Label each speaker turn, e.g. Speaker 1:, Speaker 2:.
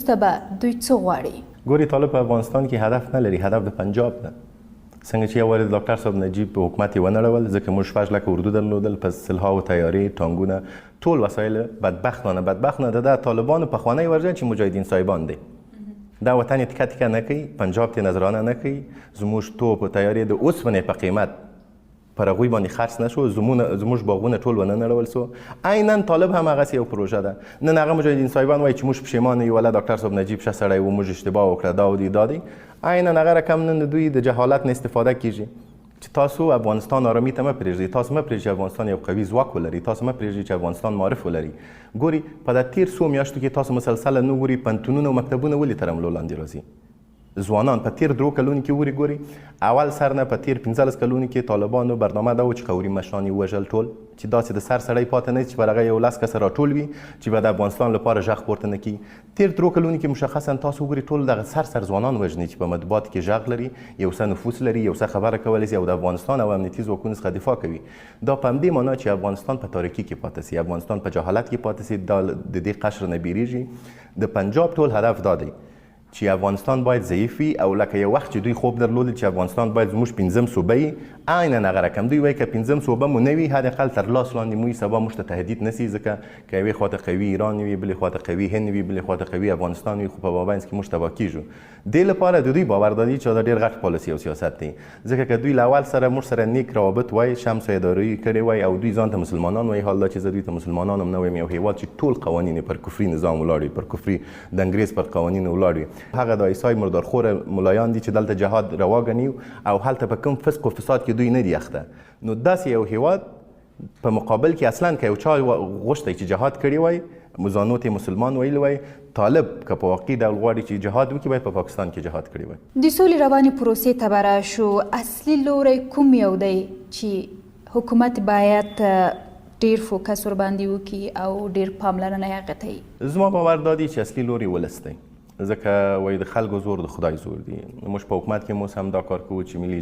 Speaker 1: وروسته به دوی څه غواړي؟
Speaker 2: ګوري طالب په افغانستان کې هدف نه لري، هدف د پنجاب ده. څنګه چې یو وارد ډاکټر صاحب نجیب په حکومت یې ونړول، ځکه موږ 6 لکه اردو درلودل، په سلهاو تیارې، ټانګونه، ټول وسایل بدبختانه د طالبانو پخوانی ورژن چې مجاهدین صاحبان دی. دا وطن یې تکه تکه نه کوي، پنجاب ته نظرانه نه کوي. زموږ توپ او تیارې د اوسپنې په قیمت پر هغوی باندې خرڅ نه شو، زموږ باغونه ټول ونه نړول سو. عینا طالب هم هغسې یو پروژه ده. نن هغه مجاهدین صاحبان وایي چې موږ پښیمانه یو، والله ډاکټر صاحب نجیب ښه سړی و، موږ اشتباه وکړه، دا دی. عینا هغه رقم نن د دوی د جهالت نه استفاده کیږي چې تاسو افغانستان آرامي ته مه پرېږدئ، تاسو مه پرېږدئ چې افغانستان یو قوي ځواک ولري، تاسو مه پرېږدئ چې افغانستان معرف ولري. ګوري په دا تیر څو میاشتو کې تاسو مسلسله نه ګوري پوهنتونونه او مکتبونه ولې تر حملو لاندې راځي. ځوانان په تیر 2 کلونو کې ګوري اول سر نه په تیر 15 کلونو کې طالبانو برنامه دا و چې قوري مشران یې وژل ټول، چې داسې د سر سړی پاتې نه چې پر هغه یو 10 کسه راټول وي چې به د افغانستان لپاره غږ پورته نه کړي. تیر 3 کلونو کې مشخصا تاسو ګوري ټول دغه سر ځوانان وژني چې په مطبوعاتو کې غږ لري، یو څه نفوذ لري، یو څه خبره کولی شي او د افغانستان او امنیتي ځواکونو څخه دفاع کوي. دا په همدې معنا چې افغانستان په تاریکي کې پاتې شي، افغانستان په جهالت کې پاتې شي، د دې قشر نه بیریږي. د پنجاب ټول هدف دا دی چې افغانستان باید ضعیف وي، او لکه یو وخت چې دوی خوب درلود چې افغانستان باید زموږ 5 صوبه وي، عینا هغه رقم دوی وایي که 5 صوبه مو نه وي حداقل تر لاس لاندې مو سبا موږ ته تهدید نسي، ځکه که یوې خواته قوي ایران وي، بلې خواته قوي هند وي، بلې خواته قوي افغانستان وي، خو په مابینځ کې موږ تباه کیږو. دې لپاره د دوی باور دا دی چې دا ډېر غټ پالیسي او سیاست دی، ځکه که دوی له اول سره موږ سره نیک روابط وای، شمس اداري کړی وای، او دوی ځان ته مسلمانان وای، حال دا چې زه دوی ته مسلمانان هم نه وایم، یو هیواد چې ټول قوانین پر کفري نظام ولاړ وي، پر کفري د انګریز پر قوانینو ولاړ وي. هغه د عیسی مردارخوره ملایان دي چې دلته جهاد روا ګڼي او هلته په کوم فسق و فساد کې دوی نه دي اخته. نو داسې یو هیواد په مقابل کې اصلا که یو چا غوښتی چې جهاد کړی وای، مزانو ته مسلمان ویلی وای، طالب که په واقعي ډول غواړي چې جهاد وکړي باید په پاکستان کې جهاد کړی وای.
Speaker 1: د سولې روانې پروسې ته به راشو، اصلي لوری کوم یو دی چې حکومت باید ډیر فوکس ورباندې وکړي او ډیر پاملرنه یې هغې ته وي؟
Speaker 2: زما باور دا دی چې اصلي لوری ولس دی، ځکه وایي د خلکو زور د خدای زور دی. موږ په حکومت کې هم دا کار کوو چې ملي